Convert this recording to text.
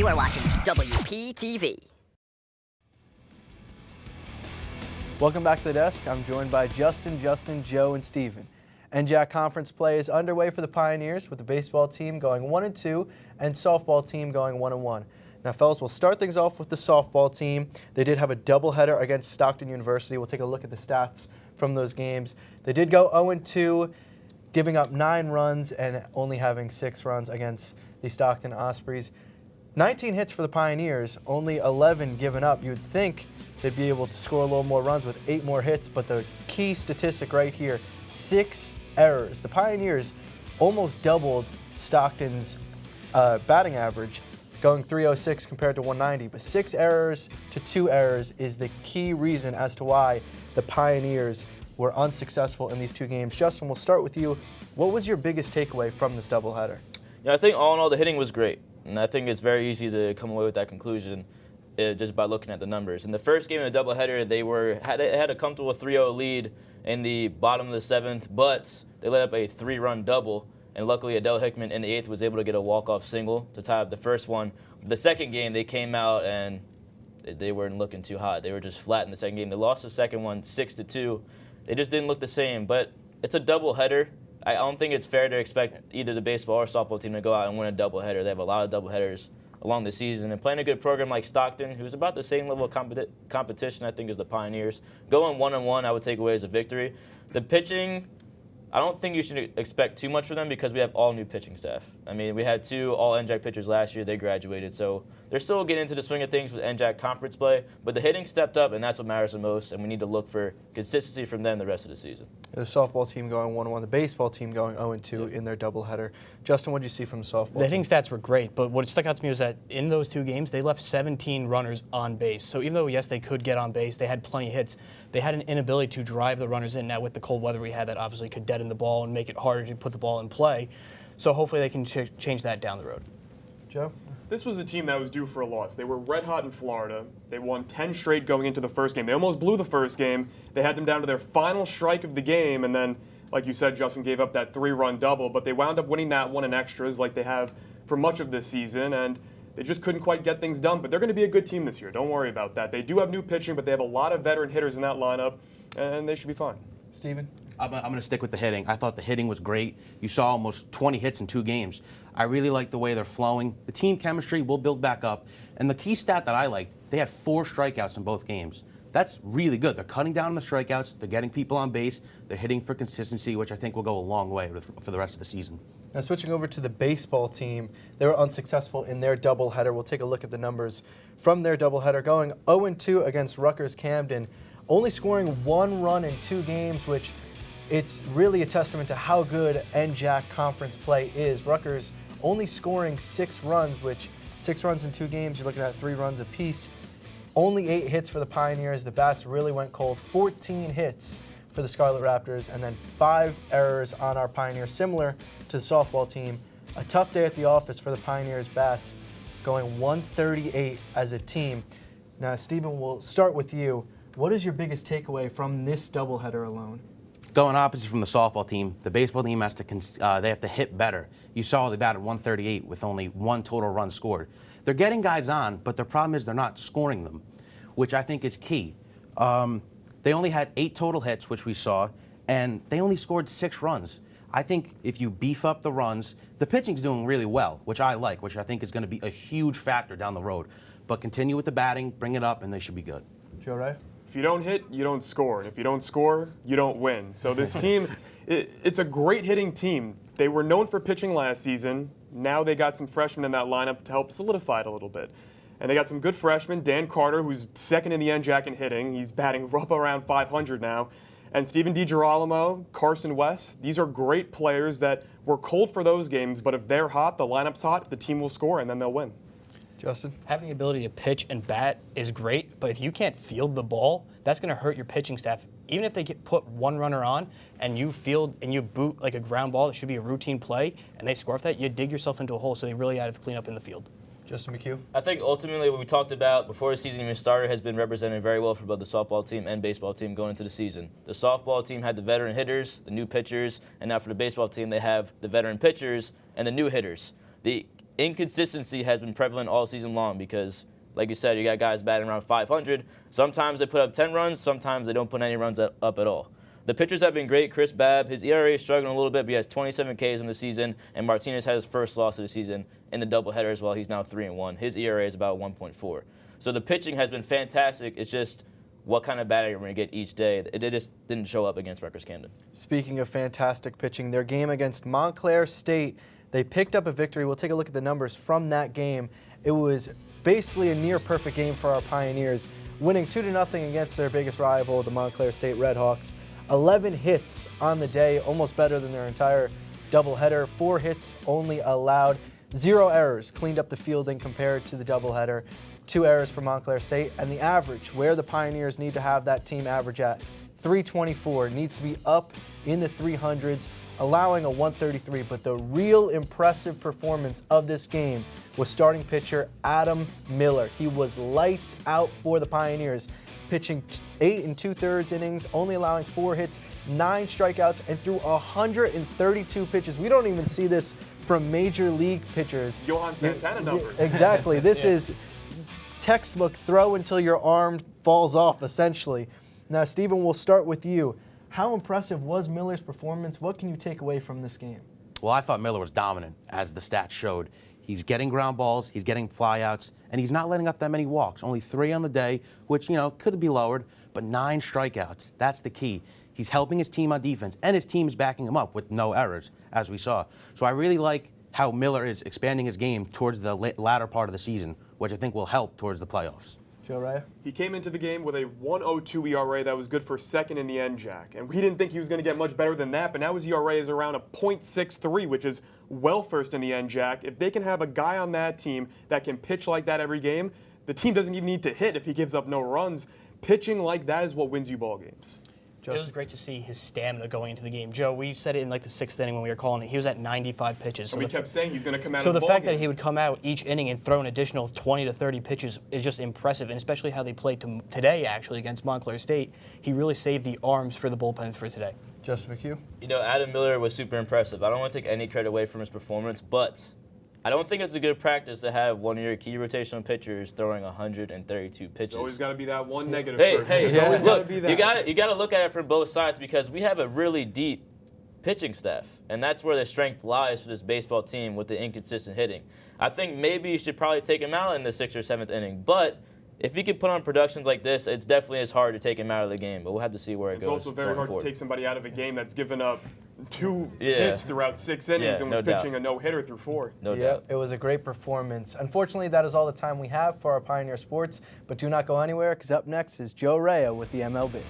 You are watching WPTV. Welcome back to the desk. I'm joined by Justin, Joe, and Steven. NJAC conference play is underway for the Pioneers with the baseball team going 1-2 and softball team going 1-1. Now, fellas, we'll start things off with the softball team. They did have a doubleheader against Stockton University. We'll take a look at the stats from those games. They did go 0-2, giving up 9 runs and only having 6 runs against the Stockton Ospreys. 19 hits for the Pioneers, only 11 given up. You'd think they'd be able to score a little more runs with 8 more hits, but the key statistic right here, 6 errors. The Pioneers almost doubled Stockton's batting average, going 306 compared to 190, but 6 errors to 2 errors is the key reason as to why the Pioneers were unsuccessful in these 2 games. Justin, we'll start with you. What was your biggest takeaway from this doubleheader? Yeah, I think all in all the hitting was great, and I think it's very easy to come away with that conclusion just by looking at the numbers. In the first game of the doubleheader, they had a comfortable 3-0 lead in the bottom of the 7th, but they let up a 3-run double, and luckily Adele Hickman in the 8th was able to get a walk-off single to tie up the first one. The second game, they came out and they weren't looking too hot. They were just flat in the second game. They lost the second one 6-2. They just didn't look the same, but it's a doubleheader. I don't think it's fair to expect either the baseball or softball team to go out and win a doubleheader. They have a lot of doubleheaders along the season, and playing a good program like Stockton, who's about the same level of competition, I think, as the Pioneers. Going 1-1, I would take away as a victory. The pitching, I don't think you should expect too much from them because we have all new pitching staff. I mean, we had 2 all NJAC pitchers last year. They graduated, so they're still getting into the swing of things with NJAC conference play, but the hitting stepped up, and that's what matters the most, and we need to look for consistency from them the rest of the season. The softball team going 1-1, the baseball team going 0-2 in their doubleheader. Justin, what did you see from the softball The hitting team? stats were great, but what stuck out to me was that in those 2 games, they left 17 runners on base. So even though, yes, they could get on base, they had plenty of hits, they had an inability to drive the runners in. Now, with the cold weather we had, that obviously could deaden the ball and make it harder to put the ball in play. So hopefully they can change that down the road. Joe? This was a team that was due for a loss. They were red hot in Florida. They won 10 straight going into the first game. They almost blew the first game. They had them down to their final strike of the game, and then, like you said, Justin gave up that 3-run double, but they wound up winning that one in extras like they have for much of this season, and they just couldn't quite get things done. But they're going to be a good team this year. Don't worry about that. They do have new pitching, but they have a lot of veteran hitters in that lineup, and they should be fine. Steven? I'm going to stick with the hitting. I thought the hitting was great. You saw almost 20 hits in 2 games. I really like the way they're flowing. The team chemistry will build back up. And the key stat that I liked, they had 4 strikeouts in both games. That's really good. They're cutting down on the strikeouts. They're getting people on base. They're hitting for consistency, which I think will go a long way for the rest of the season. Now, switching over to the baseball team, they were unsuccessful in their doubleheader. We'll take a look at the numbers from their doubleheader. Going 0-2 against Rutgers Camden, only scoring 1 run in 2 games, which it's really a testament to how good NJAC conference play is. Rutgers only scoring 6 runs, which 6 runs in 2 games, you're looking at 3 runs apiece. Only 8 hits for the Pioneers. The bats really went cold. 14 hits for the Scarlet Raptors, and then 5 errors on our Pioneers, similar to the softball team. A tough day at the office for the Pioneers bats, going 138 as a team. Now, Stephen, we'll start with you. What is your biggest takeaway from this doubleheader alone? Going opposite from the softball team, the baseball team has to they have to hit better. You saw they batted 138 with only 1 total run scored. They're getting guys on, but the problem is they're not scoring them, which I think is key. They only had 8 total hits, which we saw, and they only scored 6 runs. I think if you beef up the runs, the pitching's doing really well, which I like, which I think is going to be a huge factor down the road. But continue with the batting, bring it up, and they should be good. Joe Ray? If you don't hit, you don't score. And if you don't score, you don't win. So this team, it's a great hitting team. They were known for pitching last season. Now they got some freshmen in that lineup to help solidify it a little bit. And they got some good freshmen. Dan Carter, who's second in the NJAC in hitting. He's batting up around 500 now. And Stephen DiGirolamo, Carson West. These are great players that were cold for those games, but if they're hot, the lineup's hot, the team will score, and then they'll win. Justin? Having the ability to pitch and bat is great, but if you can't field the ball, that's going to hurt your pitching staff. Even if they put 1 runner on and you field and you boot like a ground ball that should be a routine play, and they score off that, you dig yourself into a hole, so they really had to clean up in the field. Justin McHugh? I think ultimately what we talked about before the season even started has been represented very well for both the softball team and baseball team going into the season. The softball team had the veteran hitters, the new pitchers, and now for the baseball team they have the veteran pitchers and the new hitters. The inconsistency has been prevalent all season long because, like you said, you got guys batting around 500. Sometimes they put up 10 runs. Sometimes they don't put any runs up at all. The pitchers have been great. Chris Babb, his ERA is struggling a little bit, but he has 27 Ks in the season, and Martinez had his first loss of the season in the doubleheader as well. He's now 3-1. His ERA is about 1.4. So the pitching has been fantastic. It's just what kind of batting we're going to get each day. It just didn't show up against Rutgers Camden. Speaking of fantastic pitching, their game against Montclair State, they picked up a victory. We'll take a look at the numbers from that game. It was basically a near-perfect game for our Pioneers, winning 2-0 against their biggest rival, the Montclair State Redhawks. 11 hits on the day, almost better than their entire doubleheader. 4 hits only allowed. 0 errors, cleaned up the fielding compared to the doubleheader. 2 errors for Montclair State, and the average, where the Pioneers need to have that team average at, 324, needs to be up in the 300s, allowing a 133. But the real impressive performance of this game was starting pitcher Adam Miller. He was lights out for the Pioneers, pitching 8 2/3 innings, only allowing 4 hits, 9 strikeouts, and threw 132 pitches. We don't even see this from major league pitchers. Johan Santana numbers. Exactly. This is textbook throw until your arm falls off, essentially. Now, Stephen, we'll start with you. How impressive was Miller's performance? What can you take away from this game? Well, I thought Miller was dominant, as the stats showed. He's getting ground balls, he's getting flyouts, and he's not letting up that many walks. Only 3 on the day, which, could be lowered, but 9 strikeouts. That's the key. He's helping his team on defense, and his team is backing him up with no errors, as we saw. So I really like how Miller is expanding his game towards the latter part of the season, which I think will help towards the playoffs. Joe Raya? He came into the game with a 1.02 ERA that was good for second in the NJAC. And we didn't think he was going to get much better than that, but now his ERA is around a .63, which is well first in the NJAC. If they can have a guy on that team that can pitch like that every game, the team doesn't even need to hit if he gives up no runs. Pitching like that is what wins you ball games. It was great to see his stamina going into the game. Joe, we said it in the 6th inning when we were calling it. He was at 95 pitches. So we kept saying he's going to come out So of the the fact ball that he would come out each inning and throw an additional 20 to 30 pitches is just impressive, and especially how they played today, actually, against Montclair State. He really saved the arms for the bullpen for today. Justin McHugh? Adam Miller was super impressive. I don't want to take any credit away from his performance, but I don't think it's a good practice to have one of your key rotational pitchers throwing 132 pitches. It's always got to be that one negative person. Hey, It's always gotta look, be that. you got to look at it from both sides because we have a really deep pitching staff, and that's where the strength lies for this baseball team with the inconsistent hitting. I think maybe you should probably take him out in the 6th or 7th inning, but if he could put on productions like this, it's definitely as hard to take him out of the game, but we'll have to see where it goes. It's also very hard forward. to take somebody out of a game that's given up 2 Yeah. hits throughout 6 innings and was no pitching doubt. a no-hitter through 4. No doubt. It was a great performance. Unfortunately, that is all the time we have for our Pioneer Sports, but do not go anywhere because up next is Joe Raya with the MLB.